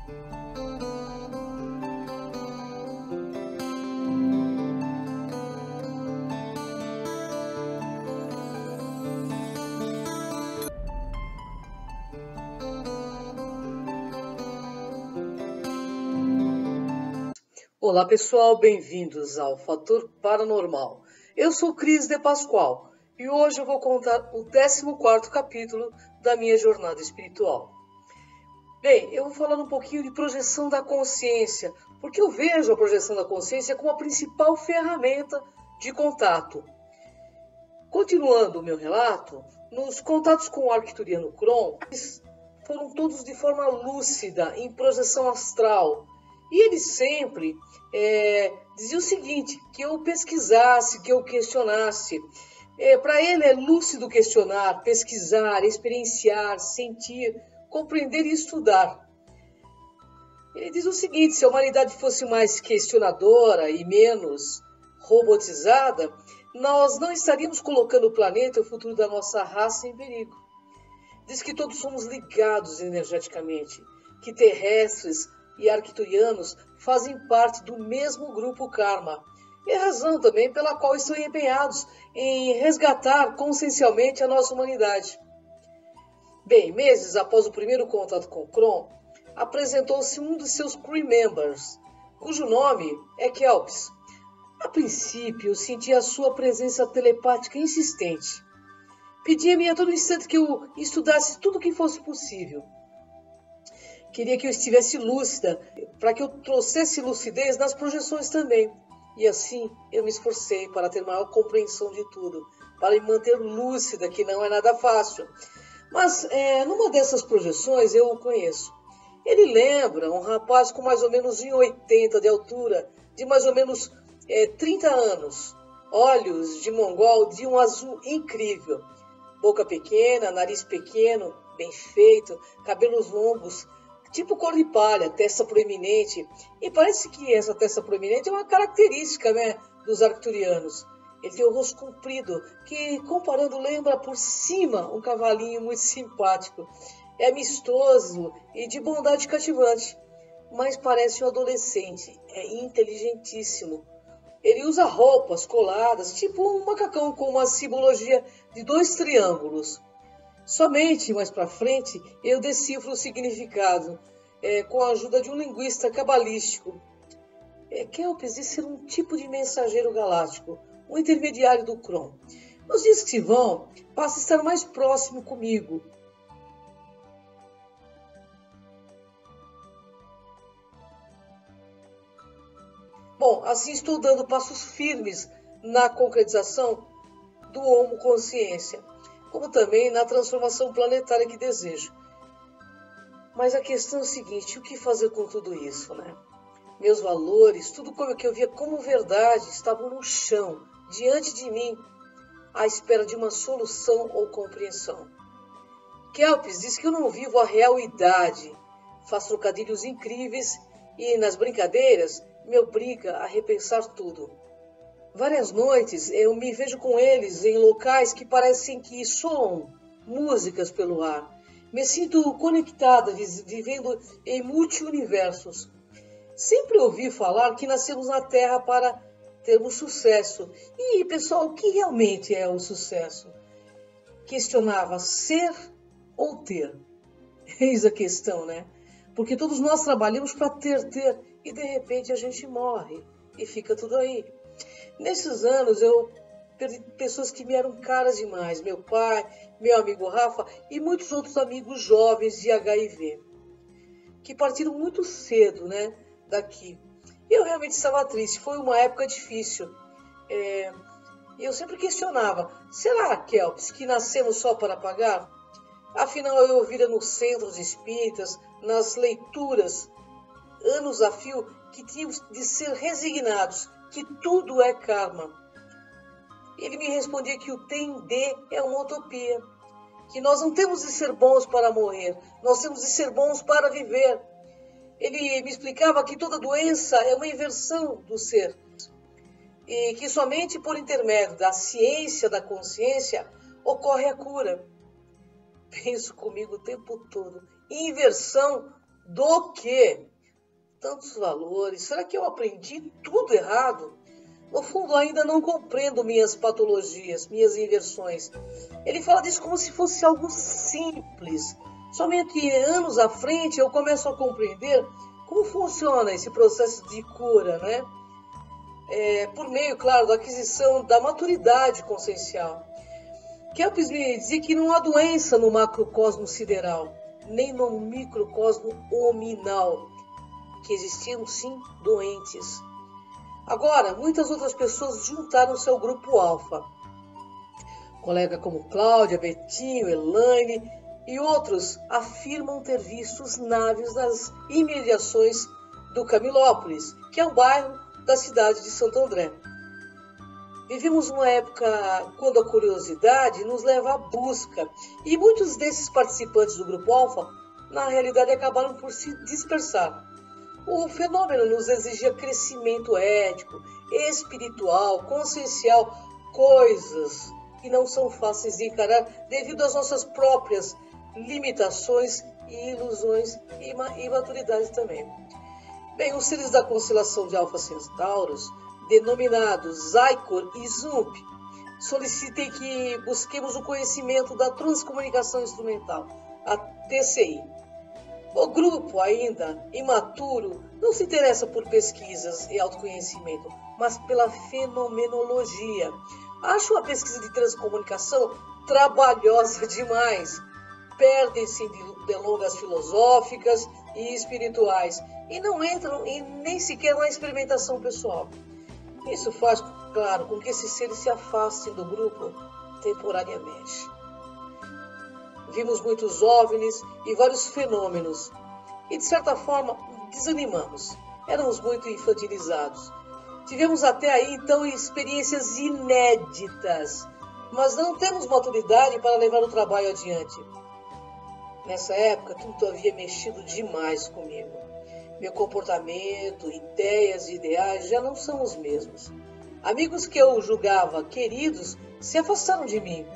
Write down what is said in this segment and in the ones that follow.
Olá pessoal, bem-vindos ao Fator Paranormal. Eu sou Cris de Pascoal e hoje eu vou contar o 14º capítulo da minha jornada espiritual. Bem, eu vou falar um pouquinho de projeção da consciência, porque eu vejo a projeção da consciência como a principal ferramenta de contato. Continuando o meu relato, nos contatos com o arcturiano Kron, eles foram todos de forma lúcida, em projeção astral. E ele sempre dizia o seguinte, que eu pesquisasse, que eu questionasse. Para ele é lúcido questionar, pesquisar, experienciar, sentir, compreender e estudar. Ele diz o seguinte, se a humanidade fosse mais questionadora e menos robotizada, nós não estaríamos colocando o planeta e o futuro da nossa raça em perigo. Diz que todos somos ligados energeticamente, que terrestres e arcturianos fazem parte do mesmo grupo Karma. E a razão também pela qual estão empenhados em resgatar consciencialmente a nossa humanidade. Bem, meses após o primeiro contato com Kron, apresentou-se um de seus crew members, cujo nome é Kelps. A princípio, eu sentia a sua presença telepática insistente. Pedia-me a todo instante que eu estudasse tudo o que fosse possível. Queria que eu estivesse lúcida, para que eu trouxesse lucidez nas projeções também. E assim eu me esforcei para ter maior compreensão de tudo, para me manter lúcida, que não é nada fácil. Mas numa dessas projeções eu o conheço. Ele lembra um rapaz com mais ou menos 1,80 de altura, de mais ou menos 30 anos, olhos de mongol de um azul incrível, boca pequena, nariz pequeno, bem feito, cabelos longos, tipo cor de palha, testa proeminente. E parece que essa testa proeminente é uma característica, né, dos arcturianos. Ele tem o rosto comprido, que comparando lembra por cima um cavalinho muito simpático. É amistoso e de bondade cativante, mas parece um adolescente, é inteligentíssimo. Ele usa roupas coladas, tipo um macacão com uma simbologia de 2 triângulos. Somente mais para frente eu decifro o significado, com a ajuda de um linguista cabalístico. Kelps diz ser um tipo de mensageiro galáctico, um intermediário do Kron. Nos dias que se vão, passa a estar mais próximo comigo. Bom, assim estou dando passos firmes na concretização do Homo Consciência, como também na transformação planetária que desejo. Mas a questão é o seguinte, o que fazer com tudo isso, né? Meus valores, tudo que eu via como verdade, estavam no chão, diante de mim, à espera de uma solução ou compreensão. Kelps diz que eu não vivo a realidade, faço trocadilhos incríveis e, nas brincadeiras, me obriga a repensar tudo. Várias noites eu me vejo com eles em locais que parecem que soam músicas pelo ar. Me sinto conectada, vivendo em multi-universos. Sempre ouvi falar que nascemos na Terra para termos sucesso. E, pessoal, o que realmente é o sucesso? Questionava ser ou ter. Eis a questão, né? Porque todos nós trabalhamos para ter, e de repente a gente morre e fica tudo aí. Nesses anos eu perdi pessoas que me eram caras demais, meu pai, meu amigo Rafa e muitos outros amigos jovens de HIV, que partiram muito cedo, né, daqui. Eu realmente estava triste, foi uma época difícil. Eu sempre questionava, será, Kelps, que nascemos só para pagar? Afinal, eu ouvira nos centros espíritas, nas leituras, anos a fio, que tínhamos de ser resignados, que tudo é karma. Ele me respondia que o tem de é uma utopia, que nós não temos de ser bons para morrer, nós temos de ser bons para viver. Ele me explicava que toda doença é uma inversão do ser, e que somente por intermédio da ciência da consciência ocorre a cura. Penso comigo o tempo todo, inversão Do que? Tantos valores. Será que eu aprendi tudo errado? No fundo, ainda não compreendo minhas patologias, minhas inversões. Ele fala disso como se fosse algo simples. Somente anos à frente eu começo a compreender como funciona esse processo de cura, né? Por meio, claro, da aquisição da maturidade consciencial. Kelps me dizia que não há doença no macrocosmo sideral, nem no microcosmo hominal, que existiam sim doentes. Agora, muitas outras pessoas juntaram-se ao grupo alfa. Colegas como Cláudia, Betinho, Elaine e outros afirmam ter visto os navios nas imediações do Camilópolis, que é um bairro da cidade de Santo André. Vivemos uma época quando a curiosidade nos leva à busca, e muitos desses participantes do grupo alfa, na realidade, acabaram por se dispersar. O fenômeno nos exigia crescimento ético, espiritual, consciencial, coisas que não são fáceis de encarar devido às nossas próprias limitações e ilusões e maturidade também. Bem, os seres da constelação de Alfa Centauros, denominados Zaicor e Zump, solicitem que busquemos o conhecimento da transcomunicação instrumental, a TCI. O grupo, ainda imaturo, não se interessa por pesquisas e autoconhecimento, mas pela fenomenologia. Acho a pesquisa de transcomunicação trabalhosa demais. Perdem-se em delongas filosóficas e espirituais e não entram nem sequer na experimentação pessoal. Isso faz, claro, com que esses seres se afastem do grupo temporariamente. Vimos muitos OVNIs e vários fenômenos e, de certa forma, desanimamos. Éramos muito infantilizados. Tivemos até aí, então, experiências inéditas, mas não temos maturidade para levar o trabalho adiante. Nessa época, tudo havia mexido demais comigo. Meu comportamento, ideias e ideais já não são os mesmos. Amigos que eu julgava queridos se afastaram de mim.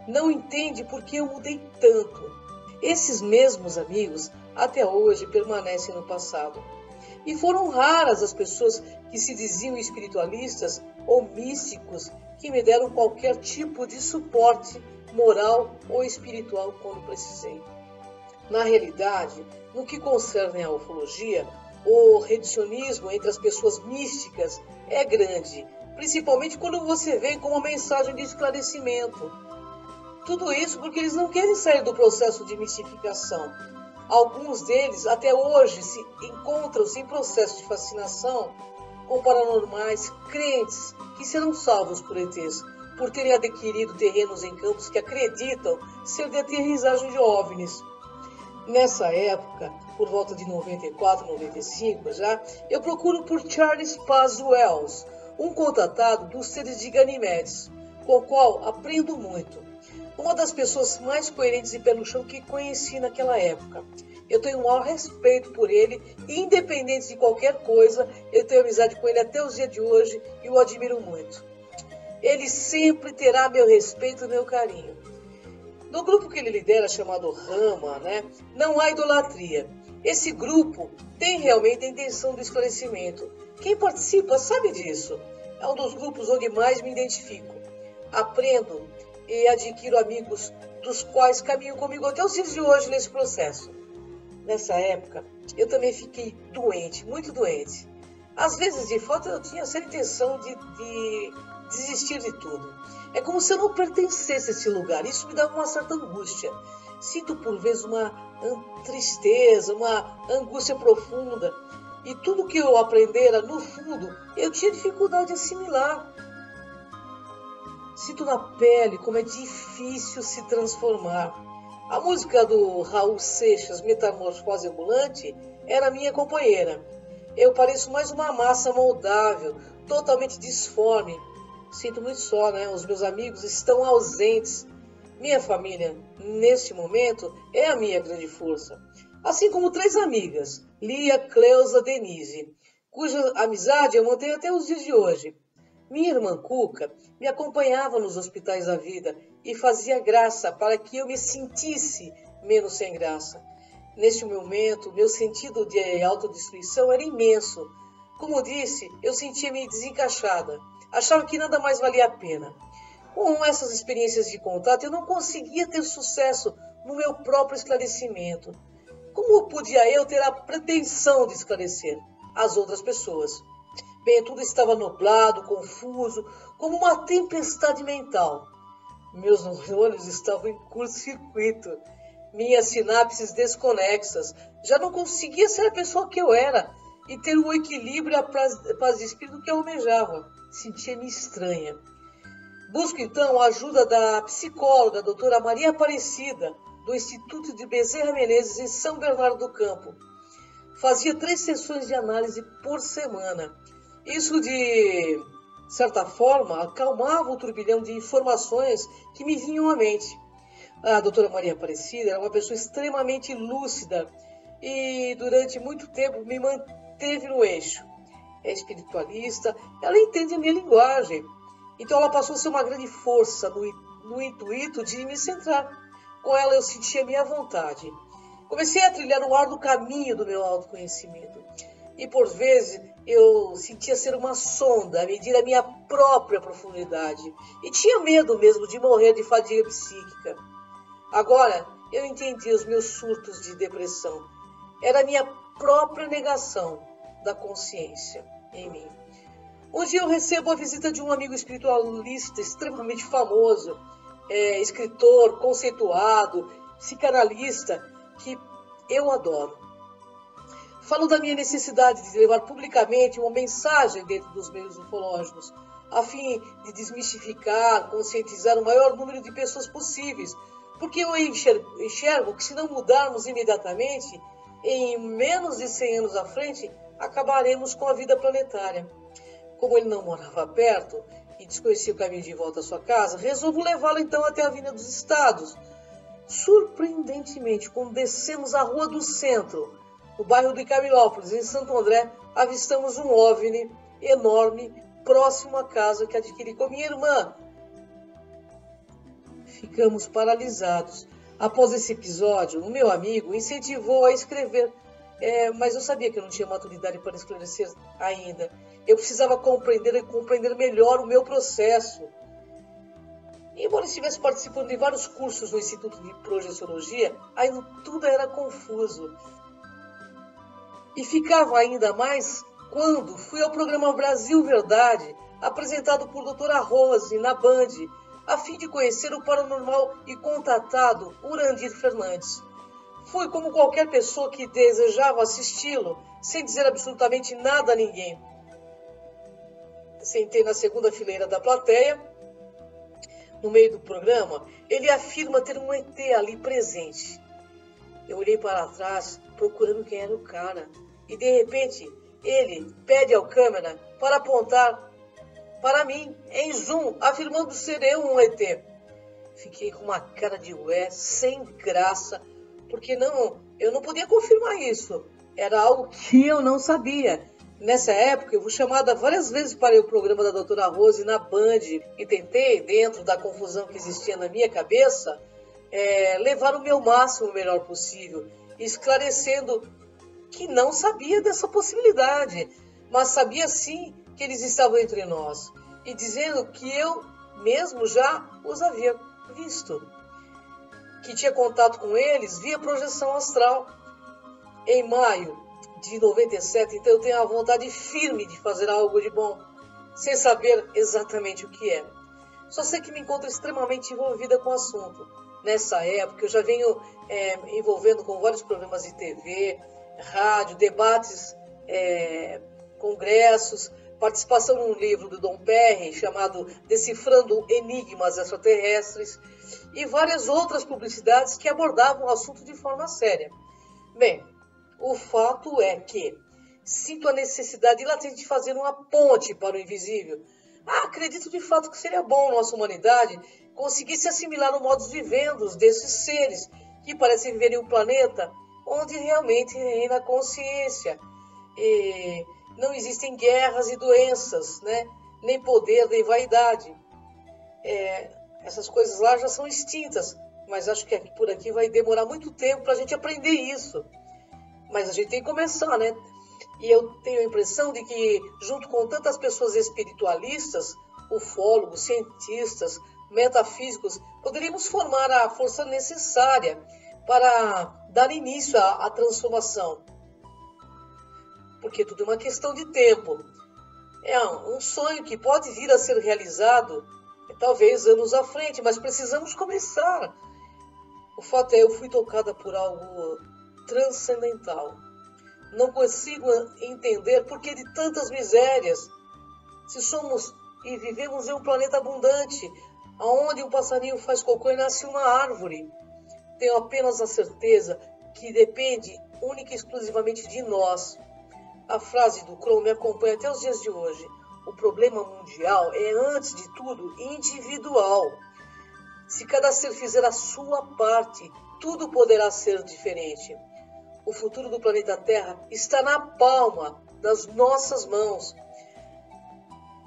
Não entende por que eu mudei tanto. Esses mesmos amigos até hoje permanecem no passado. E foram raras as pessoas que se diziam espiritualistas ou místicos que me deram qualquer tipo de suporte moral ou espiritual quando precisei. Na realidade, no que concerne à ufologia, o reducionismo entre as pessoas místicas é grande, principalmente quando você vem com uma mensagem de esclarecimento. Tudo isso porque eles não querem sair do processo de mistificação. Alguns deles até hoje se encontram-se em processo de fascinação com paranormais, crentes que serão salvos por ETs, por terem adquirido terrenos em campos que acreditam ser de aterrissagem de OVNIs. Nessa época, por volta de 94, 95 já, eu procuro por Charles Paz Wells, um contatado dos seres de Ganimedes, com o qual aprendo muito. Uma das pessoas mais coerentes e pé no chão que conheci naquela época. Eu tenho o maior respeito por ele, e independente de qualquer coisa, eu tenho amizade com ele até os dias de hoje e o admiro muito. Ele sempre terá meu respeito e meu carinho. No grupo que ele lidera, chamado Rama, não há idolatria. Esse grupo tem realmente a intenção do esclarecimento. Quem participa sabe disso. É um dos grupos onde mais me identifico. Aprendo e adquiro amigos dos quais caminham comigo até os dias de hoje nesse processo. Nessa época, eu também fiquei doente, muito doente. Às vezes, de fato, eu tinha essa intenção de desistir de tudo. É como se eu não pertencesse a esse lugar. Isso me dava uma certa angústia. Sinto, por vezes, uma tristeza, uma angústia profunda. E tudo que eu aprendera, no fundo, eu tinha dificuldade de assimilar. Sinto na pele como é difícil se transformar. A música do Raul Seixas, Metamorfose Ambulante, era minha companheira. Eu pareço mais uma massa moldável, totalmente disforme. Sinto muito só, Os meus amigos estão ausentes. Minha família, neste momento, é a minha grande força. Assim como 3 amigas, Lia, Cleusa, Denise, cuja amizade eu mantenho até os dias de hoje. Minha irmã Cuca me acompanhava nos hospitais da vida e fazia graça para que eu me sentisse menos sem graça. Neste momento, meu sentido de autodestruição era imenso. Como disse, eu sentia-me desencaixada. Achava que nada mais valia a pena. Com essas experiências de contato, eu não conseguia ter sucesso no meu próprio esclarecimento. Como podia eu ter a pretensão de esclarecer as outras pessoas? Bem, tudo estava nublado, confuso, como uma tempestade mental. Meus neurônios estavam em curto-circuito, minhas sinapses desconexas. Já não conseguia ser a pessoa que eu era e ter o equilíbrio e a paz de espírito que eu almejava. Sentia-me estranha. Busco então a ajuda da psicóloga, a doutora Maria Aparecida, do Instituto de Bezerra Menezes, em São Bernardo do Campo. Fazia 3 sessões de análise por semana. Isso, de certa forma, acalmava o turbilhão de informações que me vinham à mente. A doutora Maria Aparecida era uma pessoa extremamente lúcida e, durante muito tempo, me manteve no eixo. É espiritualista, ela entende a minha linguagem. Então ela passou a ser uma grande força no intuito de me centrar. Com ela eu sentia a minha vontade. Comecei a trilhar o árduo caminho do meu autoconhecimento. E por vezes eu sentia ser uma sonda, a medir a minha própria profundidade. E tinha medo mesmo de morrer de fadiga psíquica. Agora eu entendi os meus surtos de depressão. Era a minha própria negação da consciência em mim. Um dia eu recebo a visita de um amigo espiritualista extremamente famoso, escritor, conceituado, psicanalista, que eu adoro. Falo da minha necessidade de levar publicamente uma mensagem dentro dos meios ufológicos, a fim de desmistificar, conscientizar o maior número de pessoas possíveis, porque eu enxergo que se não mudarmos imediatamente, em menos de 100 anos à frente, acabaremos com a vida planetária. Como ele não morava perto e desconhecia o caminho de volta à sua casa, resolvo levá-lo então até a Avenida dos Estados. Surpreendentemente, quando descemos a Rua do Centro, no bairro de Camilópolis, em Santo André, avistamos um OVNI enorme próximo à casa que adquiri com minha irmã. Ficamos paralisados. Após esse episódio, o meu amigo incentivou a escrever, mas eu sabia que eu não tinha maturidade para esclarecer ainda. Eu precisava compreender melhor o meu processo. Embora estivesse participando de vários cursos no Instituto de Projeciologia, ainda tudo era confuso. E ficava ainda mais quando fui ao programa Brasil Verdade, apresentado por doutora Rose na Band, a fim de conhecer o paranormal e contatado Urandir Fernandes. Fui como qualquer pessoa que desejava assisti-lo, sem dizer absolutamente nada a ninguém. Sentei na segunda fileira da plateia. No meio do programa, ele afirma ter um ET ali presente. Eu olhei para trás, procurando quem era o cara. E de repente, ele pede ao câmera para apontar para mim, em zoom, afirmando ser eu um ET. Fiquei com uma cara de ué, sem graça, porque eu não podia confirmar isso. Era algo que eu não sabia. Nessa época, eu fui chamada várias vezes para o programa da doutora Rose na Band e tentei, dentro da confusão que existia na minha cabeça, levar o meu máximo o melhor possível, esclarecendo que não sabia dessa possibilidade, mas sabia sim que eles estavam entre nós, e dizendo que eu mesmo já os havia visto, que tinha contato com eles via projeção astral. Em maio de 97, então eu tenho a vontade firme de fazer algo de bom, sem saber exatamente o que é. Só sei que me encontro extremamente envolvida com o assunto. Nessa época eu já venho envolvendo com vários programas de TV, rádio, debates, congressos, participação num livro do Dom Perry chamado Decifrando Enigmas Extraterrestres e várias outras publicidades que abordavam o assunto de forma séria. Bem, o fato é que sinto a necessidade latente de fazer uma ponte para o invisível. Acredito de fato que seria bom nossa humanidade conseguisse assimilar o modus vivendi desses seres que parecem viver em um planeta onde realmente reina a consciência. E não existem guerras e doenças, né? Nem poder, nem vaidade. Essas coisas lá já são extintas, mas acho que por aqui vai demorar muito tempo para a gente aprender isso. Mas a gente tem que começar, né? E eu tenho a impressão de que, junto com tantas pessoas espiritualistas, ufólogos, cientistas, metafísicos, poderíamos formar a força necessária para dar início à transformação. Porque tudo é uma questão de tempo. É um sonho que pode vir a ser realizado, talvez anos à frente, mas precisamos começar. O fato é, eu fui tocada por algo transcendental. Não consigo entender por que de tantas misérias. Se somos e vivemos em um planeta abundante, onde um passarinho faz cocô e nasce uma árvore, tenho apenas a certeza que depende única e exclusivamente de nós. A frase do Krohn me acompanha até os dias de hoje. O problema mundial é, antes de tudo, individual. Se cada ser fizer a sua parte, tudo poderá ser diferente. O futuro do planeta Terra está na palma das nossas mãos.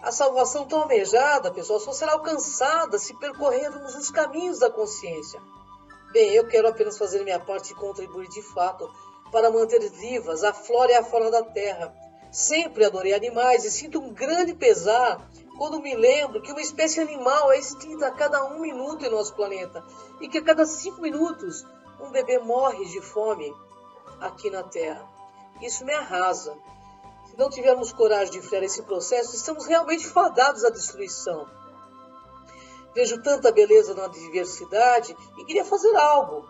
A salvação tão almejada, pessoal, só será alcançada se percorrermos os caminhos da consciência. Bem, eu quero apenas fazer minha parte e contribuir de fato para manter vivas a flora e a fauna da Terra. Sempre adorei animais e sinto um grande pesar quando me lembro que uma espécie animal é extinta a cada 1 minuto em nosso planeta e que a cada 5 minutos um bebê morre de fome aqui na Terra. Isso me arrasa. Se não tivermos coragem de frear esse processo, estamos realmente fadados à destruição. Vejo tanta beleza na diversidade e queria fazer algo.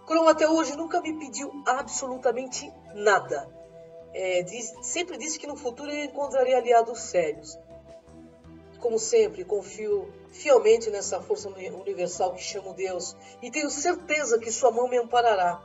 Krohn até hoje nunca me pediu absolutamente nada. Sempre disse que no futuro eu encontraria aliados sérios. Como sempre, confio fielmente nessa força universal que chamo Deus e tenho certeza que sua mão me amparará.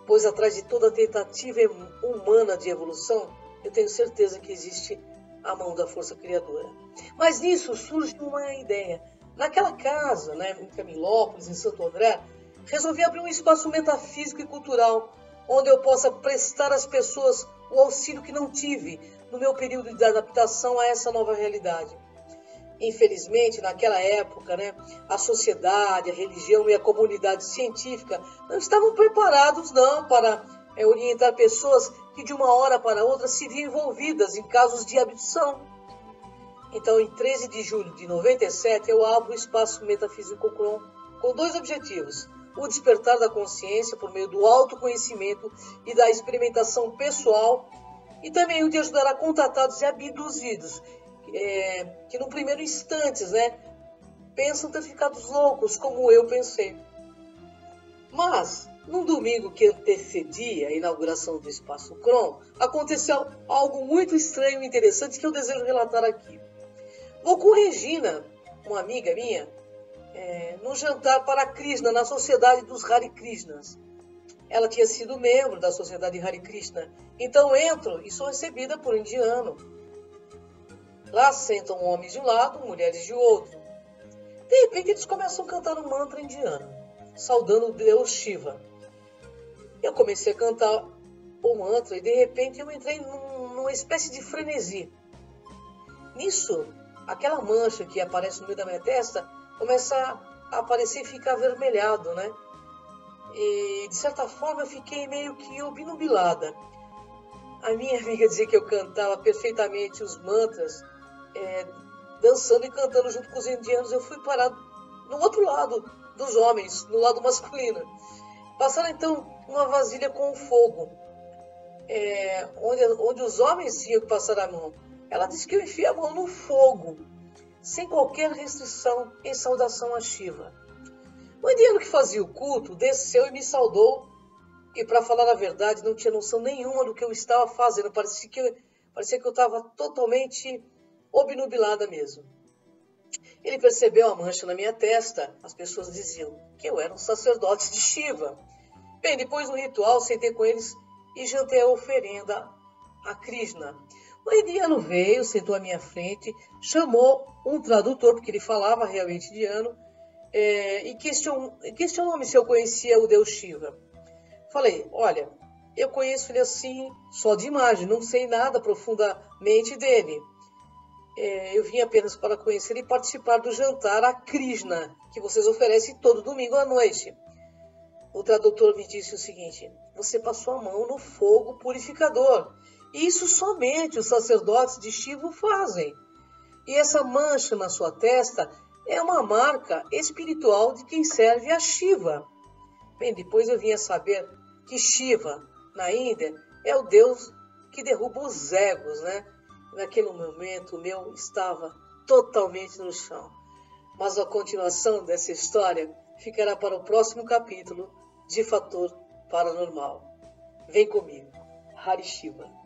Pois atrás de toda tentativa humana de evolução, eu tenho certeza que existe a mão da força criadora. Mas nisso surge uma ideia. Naquela casa, em Camilópolis, em Santo André, resolvi abrir um espaço metafísico e cultural, onde eu possa prestar às pessoas o auxílio que não tive no meu período de adaptação a essa nova realidade. Infelizmente, naquela época, a sociedade, a religião e a comunidade científica não estavam preparados para orientar pessoas que de uma hora para outra se viam envolvidas em casos de abdução. Então, em 13 de julho de 97, eu abro o espaço metafísico Krohn com 2 objetivos: o despertar da consciência por meio do autoconhecimento e da experimentação pessoal, e também o de ajudar a contatados e abduzidos, que no primeiro instante, pensam ter ficado loucos, como eu pensei. Mas, num domingo que antecedia a inauguração do Espaço Krohn, aconteceu algo muito estranho e interessante que eu desejo relatar aqui. Vou com Regina, uma amiga minha, num jantar para Krishna, na Sociedade dos Hare Krishnas. Ela tinha sido membro da Sociedade Hare Krishna, então entro e sou recebida por um indiano. Lá sentam homens de um lado, mulheres de outro. De repente eles começam a cantar um mantra indiano, saudando o Deus Shiva. Eu comecei a cantar o mantra e de repente eu entrei numa espécie de frenesi. Nisso, aquela mancha que aparece no meio da minha testa começa a aparecer e ficar avermelhado, E de certa forma eu fiquei meio que obnubilada. A minha amiga dizia que eu cantava perfeitamente os mantras, dançando e cantando junto com os indianos. Eu fui parar no outro lado dos homens, no lado masculino. Passaram então uma vasilha com fogo, onde os homens tinham que passar a mão. Ela disse que eu enfiei a mão no fogo, sem qualquer restrição, em saudação a Shiva. O indiano que fazia o culto desceu e me saudou, e para falar a verdade não tinha noção nenhuma do que eu estava fazendo. Parecia que eu estava totalmente obnubilada mesmo. Ele percebeu a mancha na minha testa. As pessoas diziam que eu era um sacerdote de Shiva. Bem, depois do ritual, sentei com eles e jantei a oferenda a Krishna. O indiano veio, sentou à minha frente, chamou um tradutor, porque ele falava realmente indiano, e questionou-me se eu conhecia o Deus Shiva. Falei, olha, eu conheço ele assim, só de imagem, não sei nada profundamente dele. Eu vim apenas para conhecer e participar do jantar a Krishna, que vocês oferecem todo domingo à noite. O tradutor me disse o seguinte: você passou a mão no fogo purificador. E isso somente os sacerdotes de Shiva fazem. E essa mancha na sua testa é uma marca espiritual de quem serve a Shiva. Bem, depois eu vim a saber que Shiva, na Índia, é o deus que derruba os egos, né? Naquele momento o meu estava totalmente no chão. Mas a continuação dessa história ficará para o próximo capítulo de Fator Paranormal. Vem comigo. Hari Shiva.